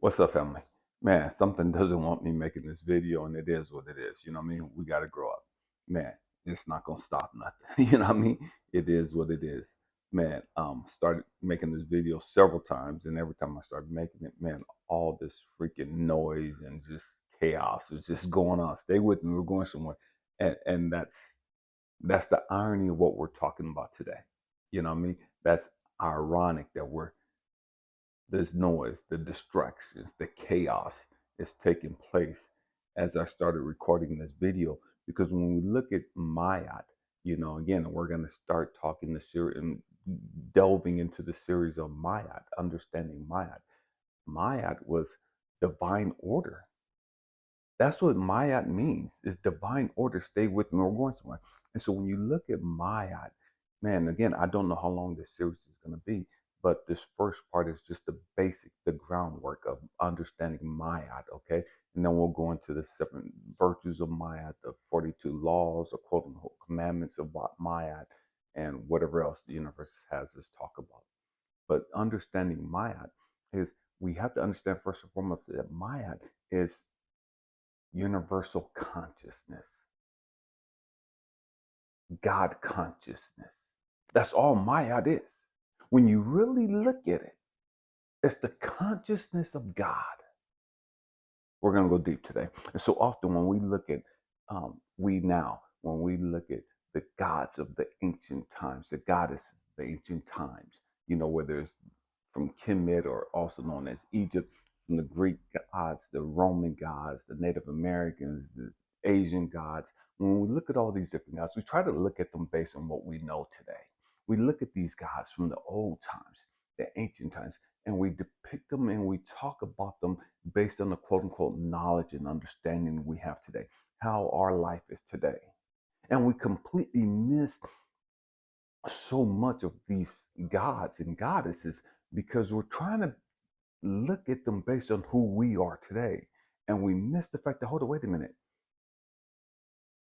What's up, family? Man, something doesn't want me making this video, and it is what it is. You know what I mean? We got to grow up. Man, it's not going to stop nothing. You know what I mean? It is what it is. Man, started making this video several times, and every time I started making it, man, all this freaking noise and just chaos is just going on. Stay with me. We're going somewhere. And that's the irony of what we're talking about today. You know what I mean? That's ironic that this noise, the distractions, the chaos is taking place as I started recording this video. Because when we look at Mayat, again, we're going to start talking the series and delving into the series of Mayat, understanding Mayat. Mayat was divine order. That's what Mayat means, is divine order. Stay with me, we're going somewhere. And so when you look at Mayat, man, again, I don't know how long this series is going to be, but this first part is just the basic, the groundwork of understanding Mayat, okay? And then we'll go into the 7 virtues of Mayat, the 42 laws, or quote unquote commandments about Mayat, and whatever else the universe has us talk about. But understanding Mayat is, we have to understand first and foremost that Mayat is universal consciousness, God consciousness. That's all Mayat is. When you really look at it, it's the consciousness of God. We're going to go deep today. And so often when we look at, when we look at the gods of the ancient times, the goddesses of the ancient times, whether it's from Kemet, or also known as Egypt, from the Greek gods, the Roman gods, the Native Americans, the Asian gods. When we look at all these different gods, we try to look at them based on what we know today. We look at these gods from the old times, the ancient times, and we depict them and we talk about them based on the quote unquote knowledge and understanding we have today, how our life is today. And we completely miss so much of these gods and goddesses because we're trying to look at them based on who we are today. And we miss the fact that, hold on, wait a minute.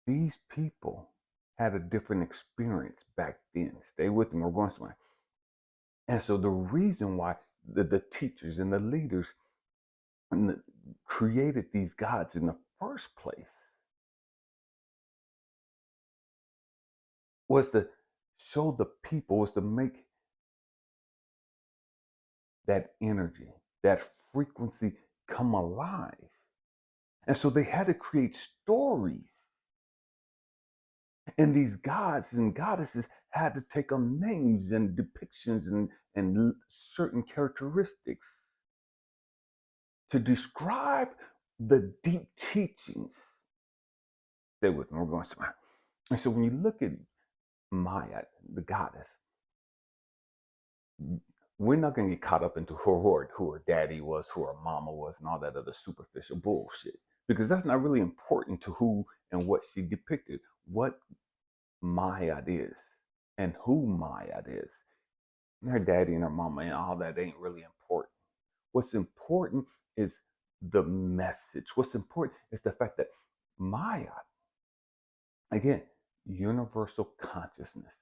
These people had a different experience back then. Stay with me, we're going somewhere. And so the reason why the teachers and the leaders created these gods in the first place was to show the people, was to make that energy, that frequency come alive. And so they had to create stories. And these gods and goddesses had to take on names and depictions and certain characteristics to describe the deep teachings. Stay with me, we're going somewhere. And so when you look at Maya, the goddess, we're not going to get caught up into who her daddy was, who her mama was, and all that other superficial bullshit. Because that's not really important to who and what she depicted. What Mayat is and who Mayat is. Her daddy and her mama and all that ain't really important. What's important is the message. What's important is the fact that Mayat, again, universal consciousness,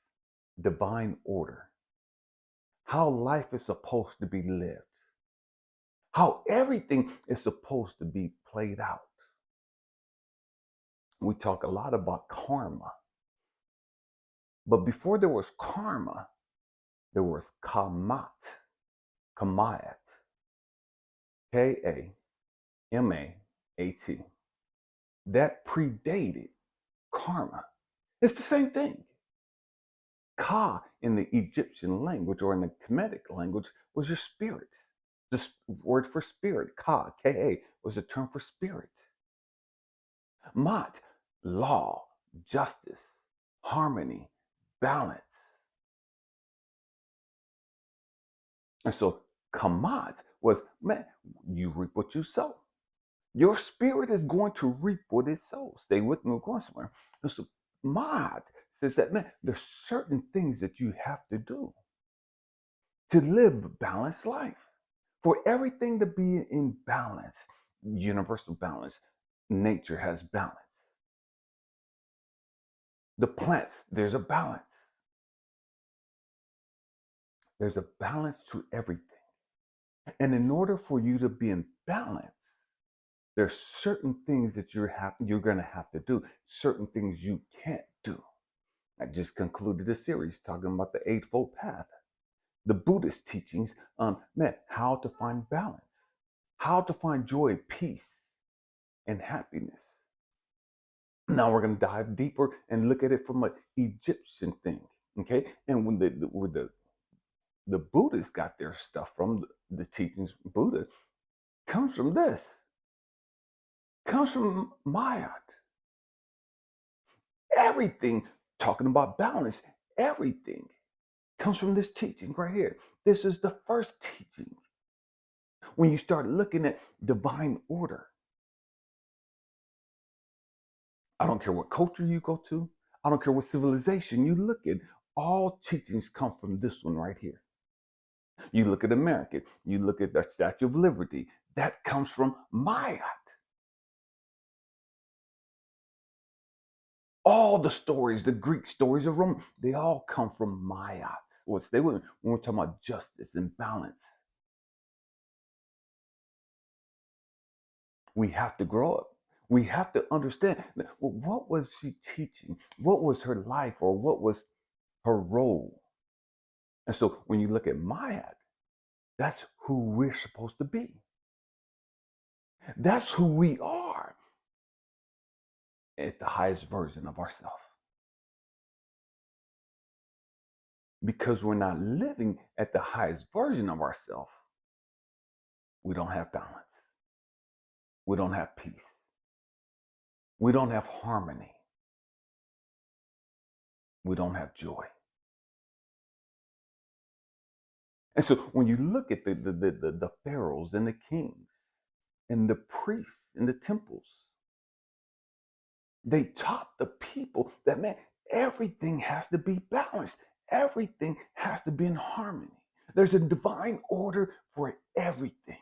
divine order, how life is supposed to be lived, how everything is supposed to be played out. We talk a lot about karma. But before there was karma, there was Kamaat. Kamaat. Kamaat. That predated karma. It's the same thing. Ka in the Egyptian language or in the Kemetic language was your spirit. The word for spirit, Ka, Ka, was a term for spirit. Mat, law, justice, harmony, balance. And so Kamaat was, man, you reap what you sow. Your spirit is going to reap what it sows. Stay with me, we're going somewhere. And so Mat says that, man, there's certain things that you have to do to live a balanced life. For everything to be in balance, universal balance, nature has balance. The plants, there's a balance. There's a balance to everything. And in order for you to be in balance, there's certain things that you're going to have to do, certain things you can't do. I just concluded a series talking about the Eightfold Path, the Buddhist teachings on, man, how to find balance, how to find joy, peace, and happiness. Now we're going to dive deeper and look at it from an Egyptian thing, okay? And when the Buddhists got their stuff from, the teachings Buddha comes from this, comes from Maya. Everything talking about balance, everything comes from this teaching right here. This is the first teaching. When you start looking at divine order, I don't care what culture you go to, I don't care what civilization you look at, all teachings come from this one right here. You look at America, you look at the Statue of Liberty, that comes from Maya. All the stories, the Greek stories of Rome, they all come from Maya. When we're talking about justice and balance, we have to grow up. We have to understand, well, what was she teaching? What was her life, or what was her role? And so when you look at Maya, that's who we're supposed to be. That's who we are at the highest version of ourselves. Because we're not living at the highest version of ourselves, we don't have balance. We don't have peace. We don't have harmony. We don't have joy. And so when you look at the pharaohs and the kings and the priests in the temples, they taught the people that, man, everything has to be balanced. Everything has to be in harmony. There's a divine order for everything.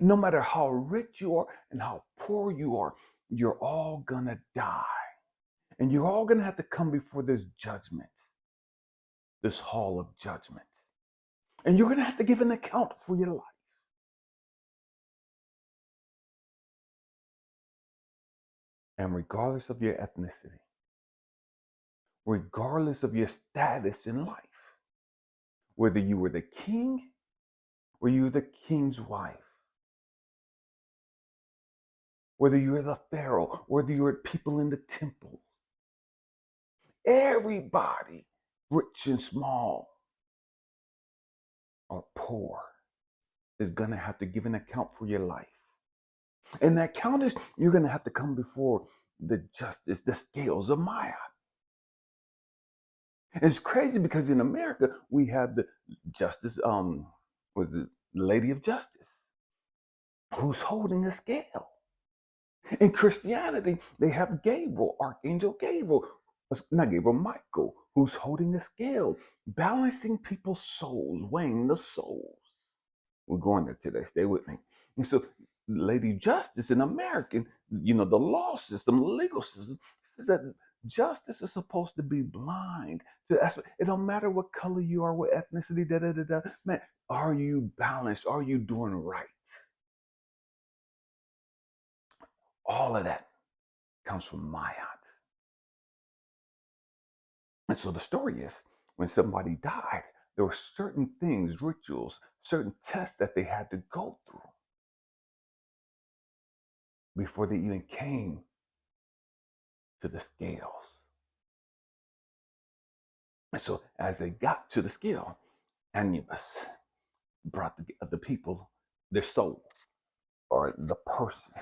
No matter how rich you are and how poor you are, you're all gonna die. And you're all gonna have to come before this judgment, this hall of judgment. And you're gonna have to give an account for your life. And regardless of your ethnicity, regardless of your status in life, whether you were the king or you were the king's wife, whether you were the pharaoh, whether you were people in the temple, everybody, rich and small or poor, is going to have to give an account for your life. And that account is, you're going to have to come before the justice, the scales of Maya. And it's crazy because in America, we have the justice, was the Lady of Justice, who's holding a scale. In Christianity, they have Gabriel, Archangel Gabriel, not Gabriel, Michael, who's holding a scale, balancing people's souls, weighing the souls. We're going there today. Stay with me. And so, Lady Justice in American, the law system, the legal system, says that justice is supposed to be blind. It don't matter what color you are, what ethnicity, da da da da. Man, are you balanced? Are you doing right? All of that comes from Maya. And so the story is, when somebody died, there were certain things, rituals, certain tests that they had to go through before they even came to the scales. And so as they got to the scale, Anubis brought the people, their soul, or the person,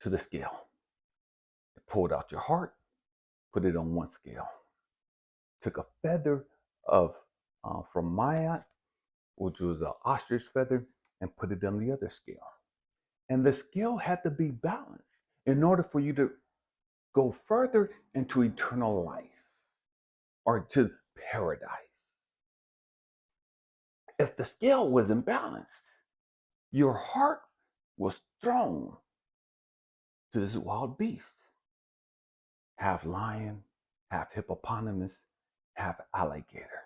to the scale. It pulled out your heart, put it on one scale. Took a feather of from Mayat, which was an ostrich feather, and put it on the other scale. And the scale had to be balanced in order for you to go further into eternal life or to paradise. If the scale was imbalanced, your heart was thrown to this wild beast, half lion, half hippopotamus, half alligator.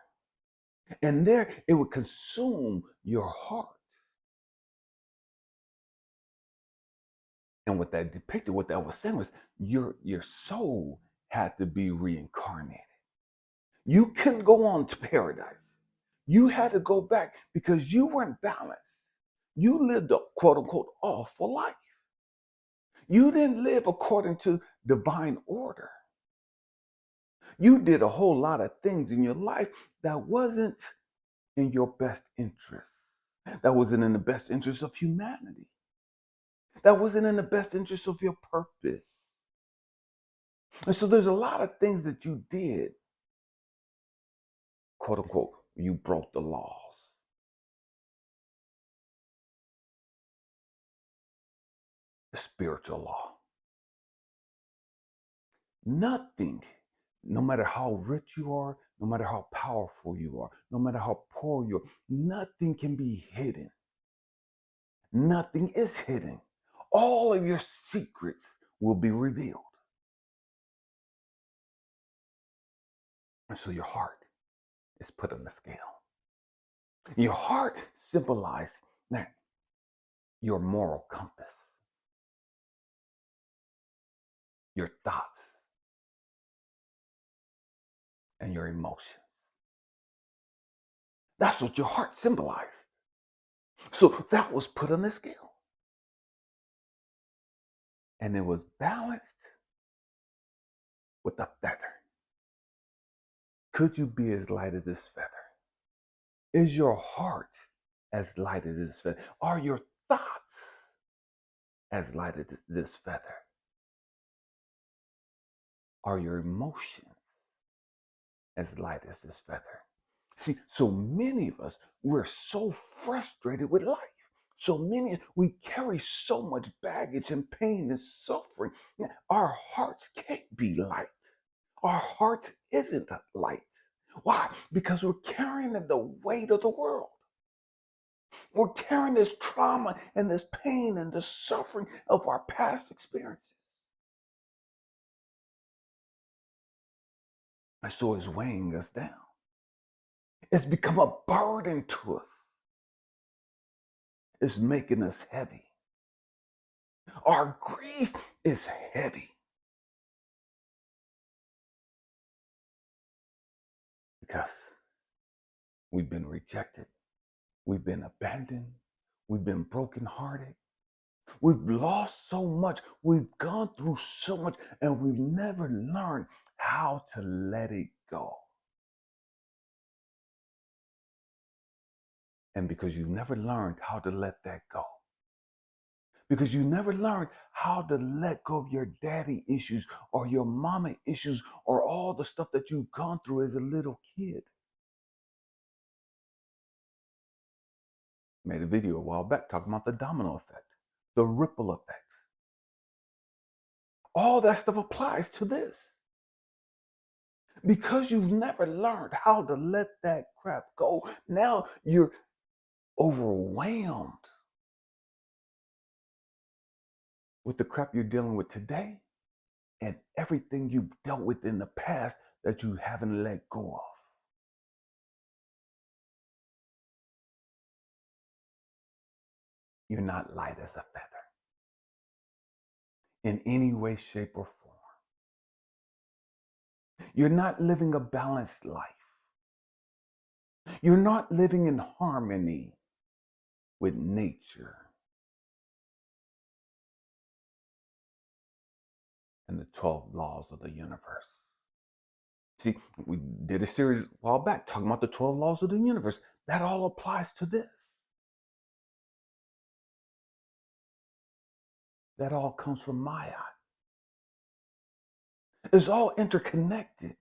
And there it would consume your heart. And what that depicted, what that was saying was your soul had to be reincarnated. You couldn't go on to paradise. You had to go back because you weren't balanced. You lived a quote unquote awful life. You didn't live according to divine order. You did a whole lot of things in your life that wasn't in your best interest. That wasn't in the best interest of humanity. That wasn't in the best interest of your purpose. And so there's a lot of things that you did, quote unquote, you broke the laws. The spiritual law. Nothing, no matter how rich you are, no matter how powerful you are, no matter how poor you are, nothing can be hidden. Nothing is hidden. All of your secrets will be revealed. And so your heart is put on the scale. Your heart symbolizes that your moral compass, your thoughts, and your emotions. That's what your heart symbolized. So that was put on the scale. And it was balanced with a feather. Could you be as light as this feather? Is your heart as light as this feather? Are your thoughts as light as this feather? Are your emotions as light as this feather? See, so many of us, we're so frustrated with life. So many, we carry so much baggage and pain and suffering. Our hearts can't be light. Our hearts isn't light. Why? Because we're carrying the weight of the world. We're carrying this trauma and this pain and this suffering of our past experiences. And so it's weighing us down. It's become a burden to us. It's making us heavy. Our grief is heavy because we've been rejected. We've been abandoned. We've been brokenhearted. We've lost so much. We've gone through so much, and we've never learned how to let it go. And because you never learned how to let that go, because you never learned how to let go of your daddy issues or your mama issues or all the stuff that you've gone through as a little kid. Made a video a while back talking about the domino effect, the ripple effect. All that stuff applies to this. Because you've never learned how to let that crap go, now you're overwhelmed with the crap you're dealing with today and everything you've dealt with in the past that you haven't let go of. You're not light as a feather in any way, shape, or form. You're not living a balanced life. You're not living in harmony with nature and the 12 laws of the universe. See, we did a series a while back talking about the 12 laws of the universe. That all applies to this. That all comes from Maya. It's all interconnected.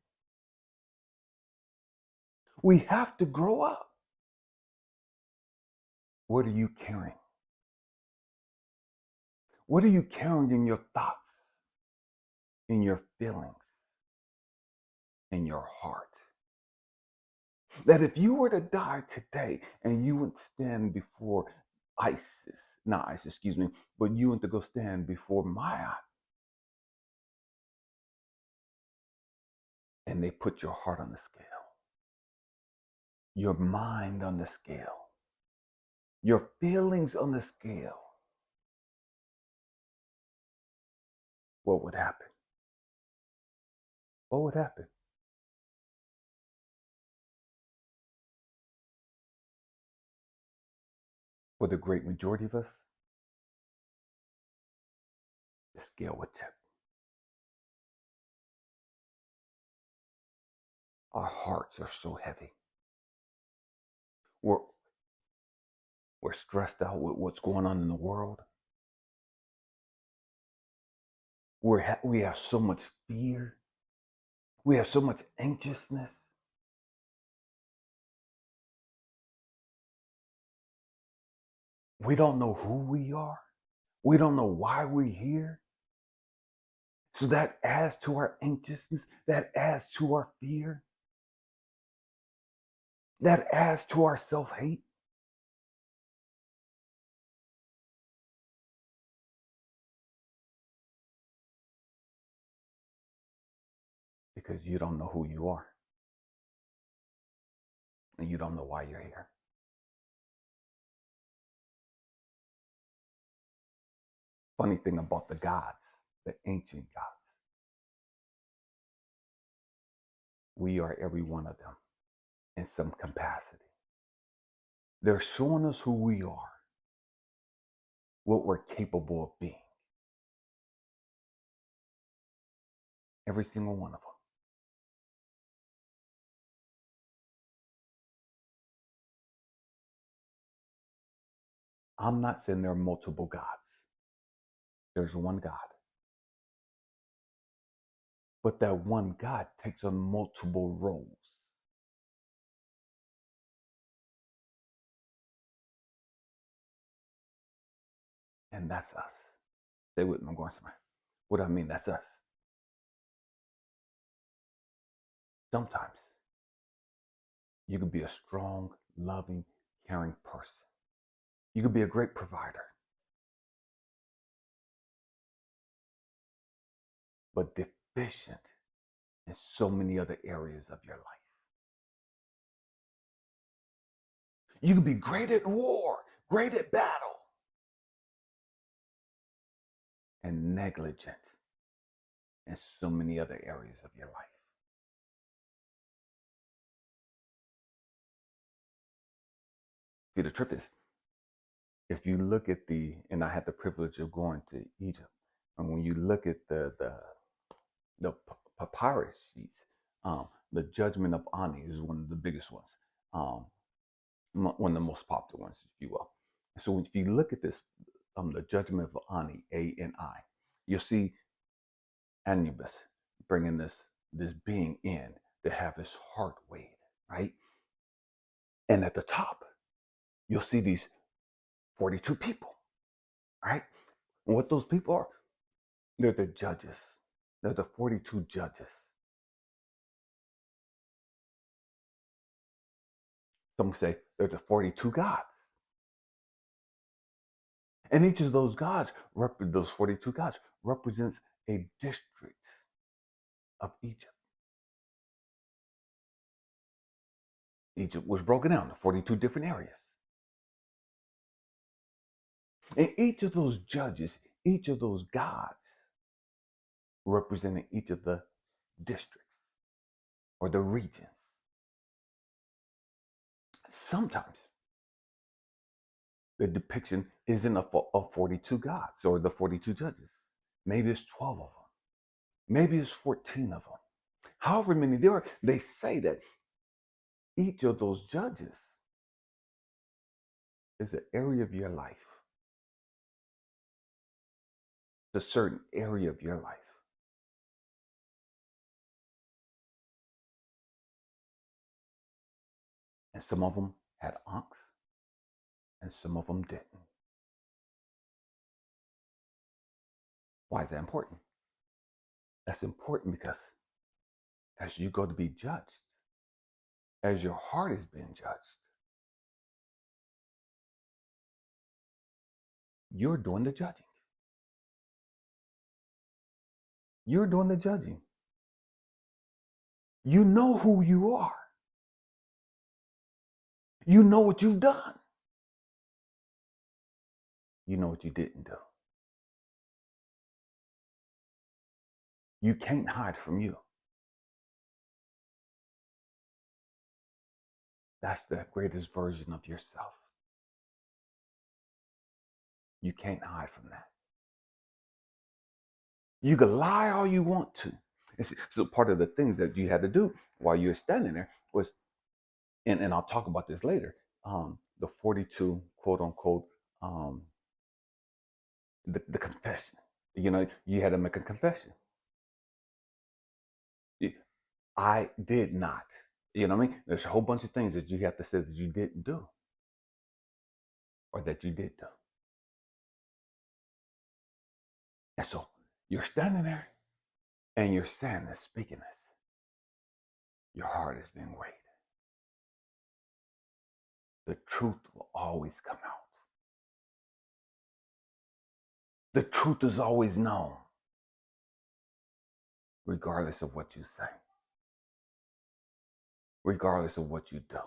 We have to grow up. What are you carrying? What are you carrying in your thoughts, in your feelings, in your heart? That if you were to die today and you would stand before not ISIS, excuse me, but you went to go stand before Maya and they put your heart on the scale, your mind on the scale, your feelings on the scale, what would happen? What would happen? For the great majority of us, the scale would tip. Our hearts are so heavy. We're, we're stressed out with what's going on in the world. We have so much fear. We have so much anxiousness. We don't know who we are. We don't know why we're here. So that adds to our anxiousness. That adds to our fear. That adds to our self-hate. Because you don't know who you are. And you don't know why you're here. Funny thing about the gods, the ancient gods, we are every one of them in some capacity. They're showing us who we are, what we're capable of being. Every single one of them. I'm not saying there are multiple gods. There's one God. But that one God takes on multiple roles. And that's us. Stay with me, I'm going somewhere. What do I mean? That's us. Sometimes you could be a strong, loving, caring person. You could be a great provider. But deficient in so many other areas of your life. You could be great at war, great at battle, and negligent in so many other areas of your life. See, the truth is, if you look at and I had the privilege of going to Egypt, and when you look at the papyrus sheets, the Judgment of Ani is one of the biggest ones, one of the most popular ones, if you will. So if you look at this, the Judgment of Ani, A-N-I, you'll see Anubis bringing this being in to have his heart weighed, right? And at the top, you'll see these 42 people, right? And what those people are, they're the judges. They're the 42 judges. Some say they're the 42 gods. And each of those gods, those 42 gods, represents a district of Egypt. Egypt was broken down into 42 different areas. And each of those judges, each of those gods, representing each of the districts or the regions. Sometimes the depiction isn't of 42 gods or the 42 judges. Maybe it's 12 of them. Maybe it's 14 of them. However many there are, they say that each of those judges is an area of your life. It's a certain area of your life. And some of them had unks, and some of them didn't. Why is that important? That's important because as you go to be judged, as your heart is being judged, you're doing the judging. You're doing the judging. You know who you are. You know what you've done. You know what you didn't do. You can't hide from you. That's the greatest version of yourself. You can't hide from that. You can lie all you want to. So part of the things that you had to do while you were standing there was, and I'll talk about this later, the 42 quote unquote, the confession. You had to make a confession. I did not. You know what I mean? There's a whole bunch of things that you have to say that you didn't do or that you did do. And so you're standing there and you're saying this, speaking this. Your heart is being weighed. The truth will always come out. The truth is always known, regardless of what you say, regardless of what you do.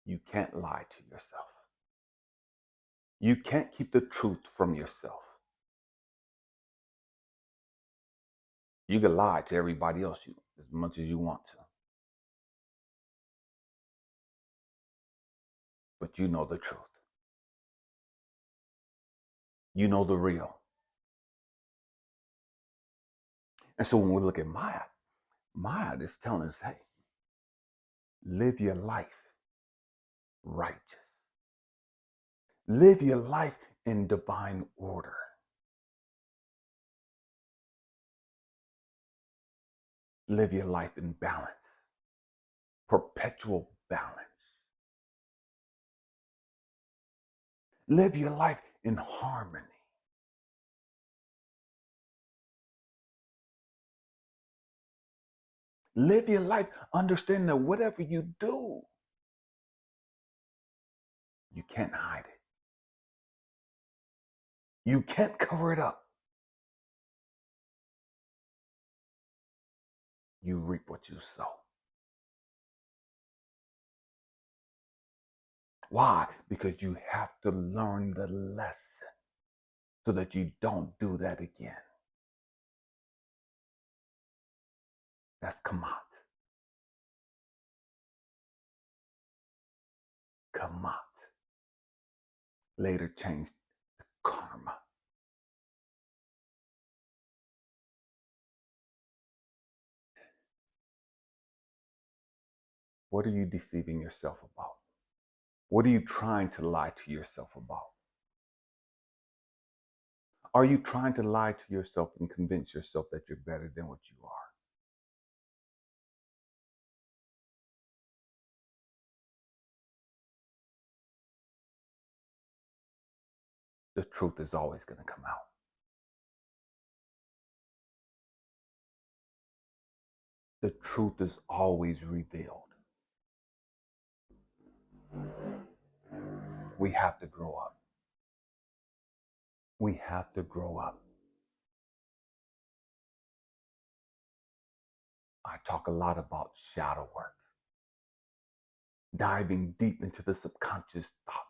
You can't lie to yourself. You can't keep the truth from yourself. You can lie to everybody else as much as you want to. But you know the truth. You know the real. And so when we look at Maya is telling us, hey, live your life righteous. Live your life in divine order. Live your life in balance, perpetual balance. Live your life in harmony. Live your life understanding that whatever you do, you can't hide it. You can't cover it up. You reap what you sow. Why? Because you have to learn the lesson so that you don't do that again. That's Kamaat. Kamaat. Later changed to karma. What are you deceiving yourself about? What are you trying to lie to yourself about? Are you trying to lie to yourself and convince yourself that you're better than what you are? The truth is always going to come out. The truth is always revealed. We have to grow up. We have to grow up. I talk a lot about shadow work, diving deep into the subconscious thoughts,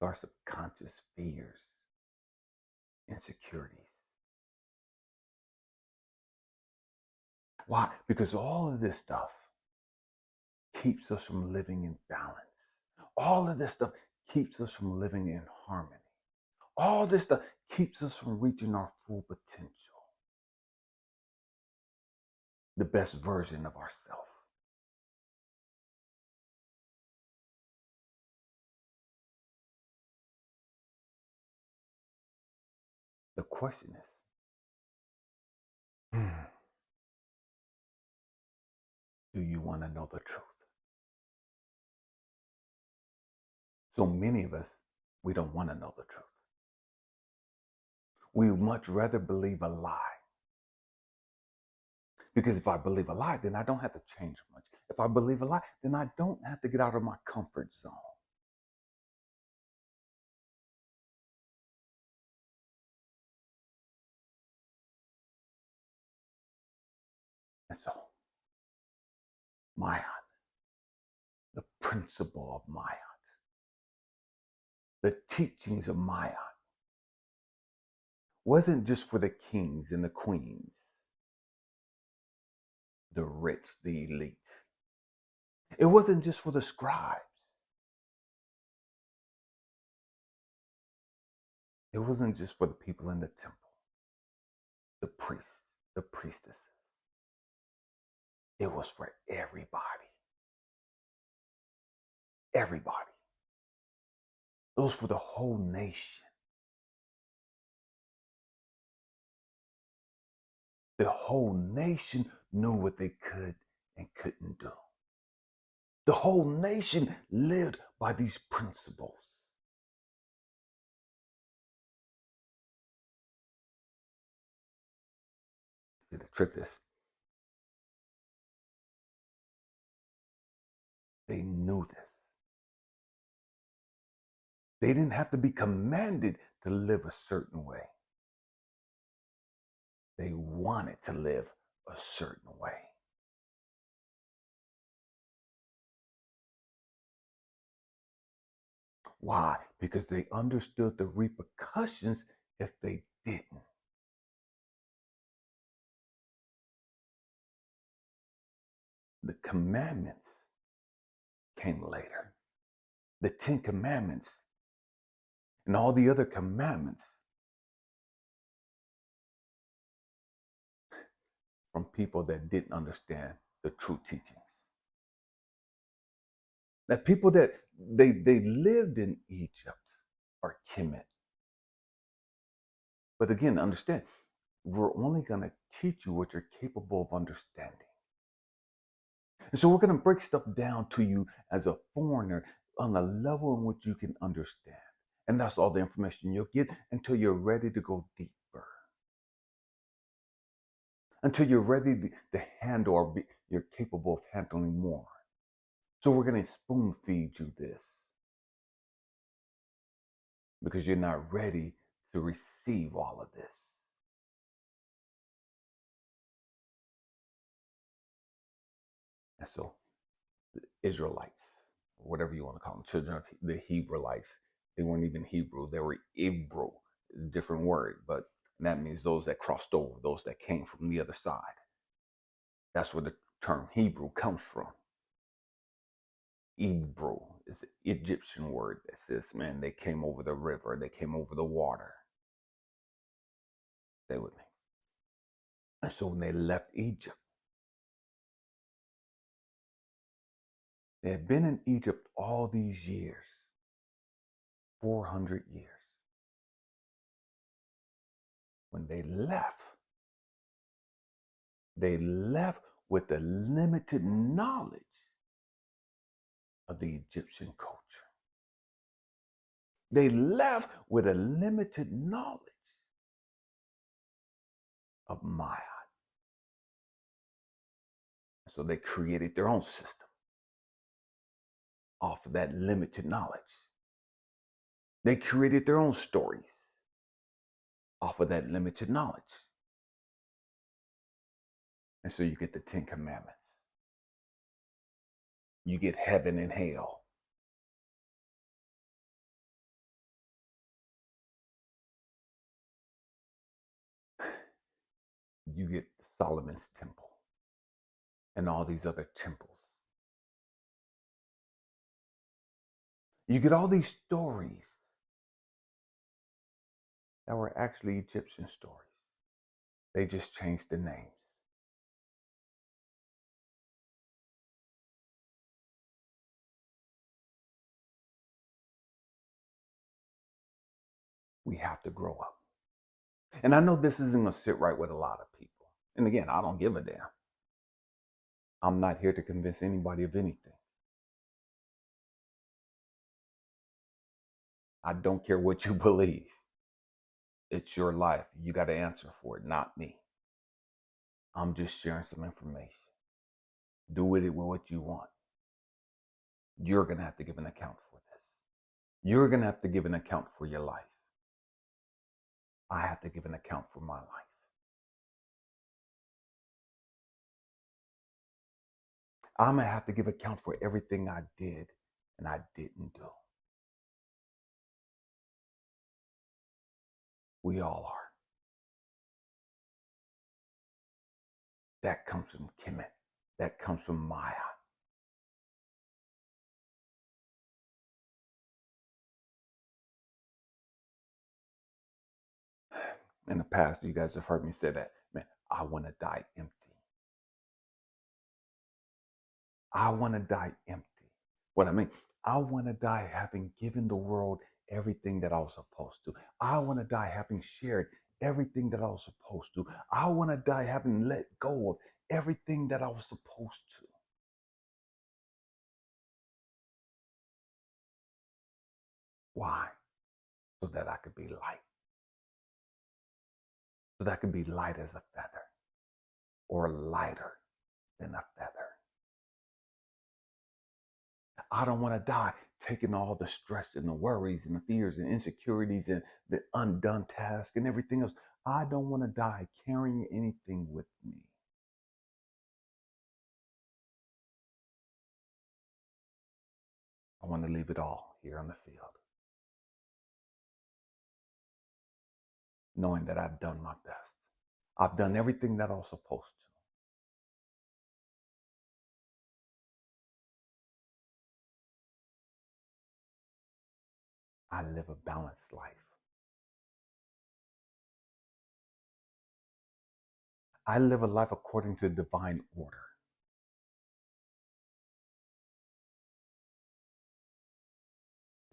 our subconscious fears, insecurities. Why? Because all of this stuff keeps us from living in balance. All of this stuff keeps us from living in harmony. All this stuff keeps us from reaching our full potential, the best version of ourselves. The question is, do you want to know the truth? So many of us, we don't want to know the truth. We would much rather believe a lie. Because if I believe a lie, then I don't have to change much. If I believe a lie, then I don't have to get out of my comfort zone. And so, Maya, the principle of Maya, the teachings of Maya, wasn't just for the kings and the queens, the rich, the elite. It wasn't just for the scribes. It wasn't just for the people in the temple, the priests, the priestesses. It was for everybody. Everybody. It was for the whole nation. The whole nation knew what they could and couldn't do. The whole nation lived by these principles. See, the trick is, they knew this. They didn't have to be commanded to live a certain way. They wanted to live a certain way. Why? Because they understood the repercussions if they didn't. The commandments came later. The 10 Commandments and all the other commandments from people that didn't understand the true teachings. That people that they lived in Egypt or Kemet. But again, understand, we're only going to teach you what you're capable of understanding. And so we're going to break stuff down to you as a foreigner on a level in which you can understand. And that's all the information you'll get until you're ready to go deeper. Until you're ready to handle or you're capable of handling more. So we're going to spoon feed you this. Because you're not ready to receive all of this. And so the Israelites, or whatever you want to call them, children of the Hebrewites, they weren't even Hebrew, they were Hebrew. It's a different word, but that means those that crossed over, those that came from the other side. That's where the term Hebrew comes from. Hebrew is an Egyptian word that says, man, they came over the river, they came over the water. Stay with me. And so when they left Egypt, they had been in Egypt all these years, 400 years. When they left with the limited knowledge of the Egyptian culture. They left with a limited knowledge of Maya. So they created their own system off of that limited knowledge. They created their own stories off of that limited knowledge. And so you get the 10 Commandments. You get heaven and hell. You get Solomon's temple and all these other temples. You get all these stories that were actually Egyptian stories. They just changed the names. We have to grow up. And I know this isn't going to sit right with a lot of people. And again, I don't give a damn. I'm not here to convince anybody of anything. I don't care what you believe. It's your life. You got to answer for it, not me. I'm just sharing some information. Do with it what you want. You're going to have to give an account for this. You're going to have to give an account for your life. I have to give an account for my life. I'm going to have to give account for everything I did and I didn't do. We all are. That comes from Kemet. That comes from Maya. In the past, you guys have heard me say that, man, I want to die empty. I want to die empty. What I mean, I want to die having given the world everything that I was supposed to. I want to die having shared everything that I was supposed to. I want to die having let go of everything that I was supposed to. Why? So that I could be light. So that I could be light as a feather or lighter than a feather. I don't want to die taking all the stress and the worries and the fears and insecurities and the undone task and everything else. I don't want to die carrying anything with me. I want to leave it all here on the field, knowing that I've done my best. I've done everything that I was supposed to. I live a balanced life. I live a life according to divine order.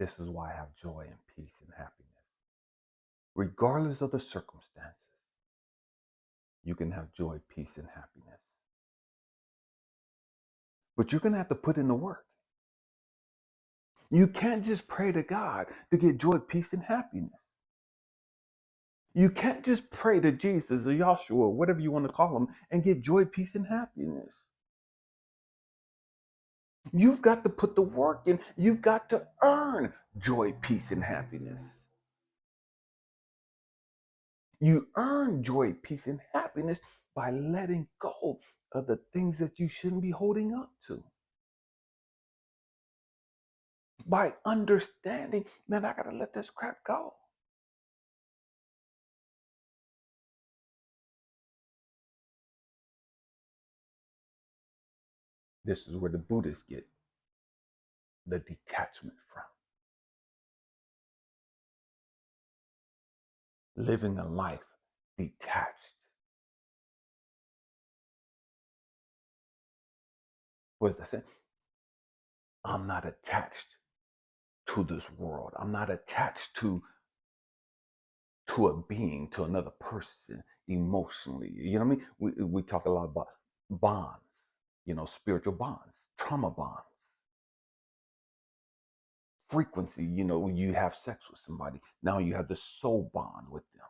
This is why I have joy and peace and happiness. Regardless of the circumstances, you can have joy, peace, and happiness. But you're going to have to put in the work. You can't just pray to God to get joy, peace, and happiness. You can't just pray to Jesus or Yahshua, whatever you want to call him, and get joy, peace, and happiness. You've got to put the work in. You've got to earn joy, peace, and happiness. You earn joy, peace, and happiness by letting go of the things that you shouldn't be holding up to. By understanding, man, I got to let this crap go. This is where the Buddhists get the detachment from. Living a life detached. What does that say? I'm not attached to this world. I'm not attached to a being, to another person emotionally. You know what I mean? We talk a lot about bonds, spiritual bonds, trauma bonds, frequency. You have sex with somebody. Now you have the soul bond with them,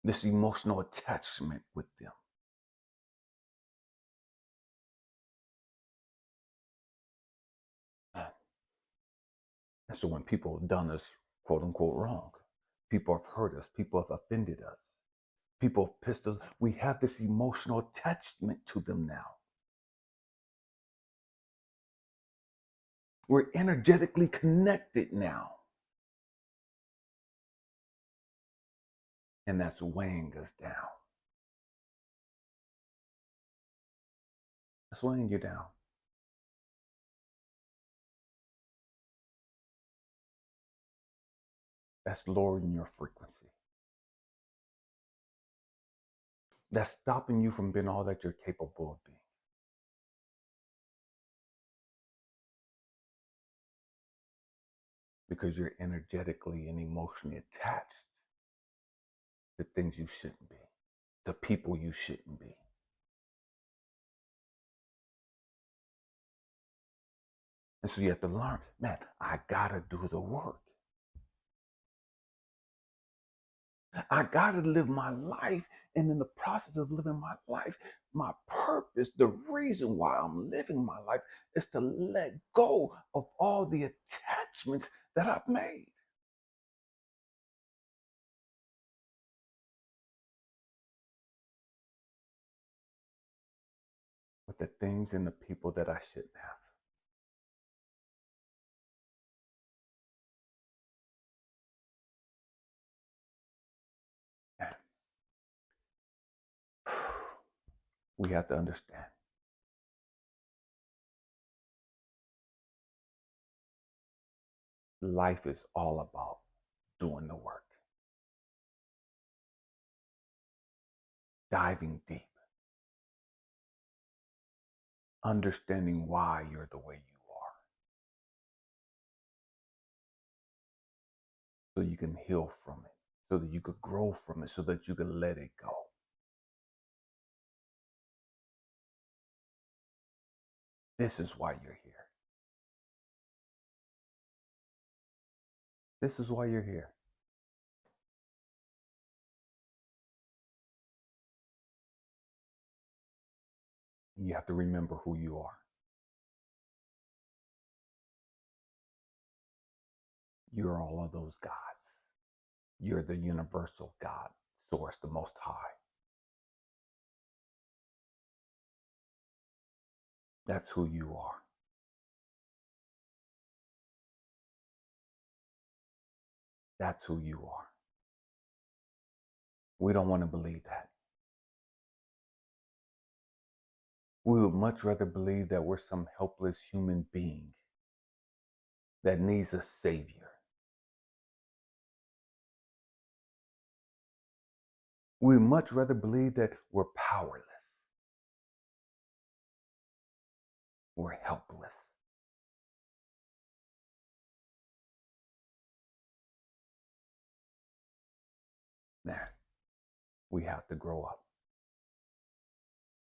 this emotional attachment with them. And so when people have done us, quote unquote, wrong, people have hurt us, people have offended us, people have pissed us, we have this emotional attachment to them now. We're energetically connected now. And that's weighing us down. That's weighing you down. That's lowering your frequency. That's stopping you from being all that you're capable of being. Because you're energetically and emotionally attached to things you shouldn't be, to people you shouldn't be. And so you have to learn, man, I gotta do the work. I gotta live my life. And in the process of living my life, my purpose, the reason why I'm living my life is to let go of all the attachments that I've made. the things and the people that I shouldn't have. And we have to understand life is all about doing the work, diving deep, understanding why you're the way you are, so you can heal from it, so that you could grow from it, so that you can let it go. This is why you're here. This is why you're here. You have to remember who you are. You're all of those gods. You're the universal God, Source, the Most High. That's who you are. That's who you are. We don't want to believe that. We would much rather believe that we're some helpless human being that needs a savior. We would much rather believe that we're powerless. We're helpless. Man, we have to grow up.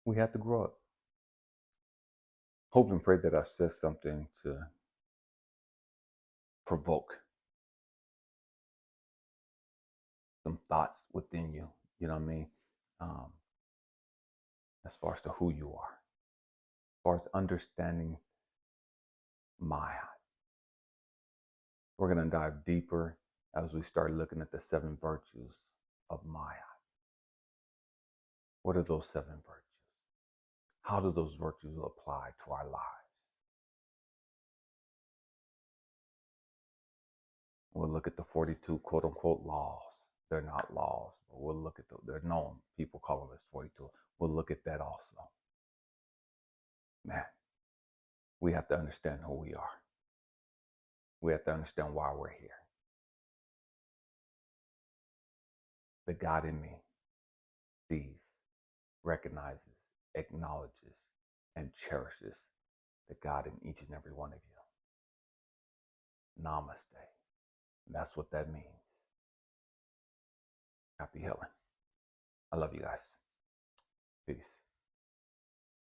We have to grow up. Hope and pray that I said something to provoke some thoughts within you. You know what I mean? As far as to who you are, as far as understanding Maya. We're going to dive deeper as we start looking at the 7 virtues of Maya. What are those 7 virtues? How do those virtues apply to our lives? We'll look at the 42 quote unquote laws. They're not laws, but we'll look at they're known. People call them as 42. We'll look at that also. Man, we have to understand who we are. We have to understand why we're here. The God in me sees, recognizes, acknowledges, and cherishes the God in each and every one of you. Namaste. That's what that means. Happy healing. I love you guys. Peace.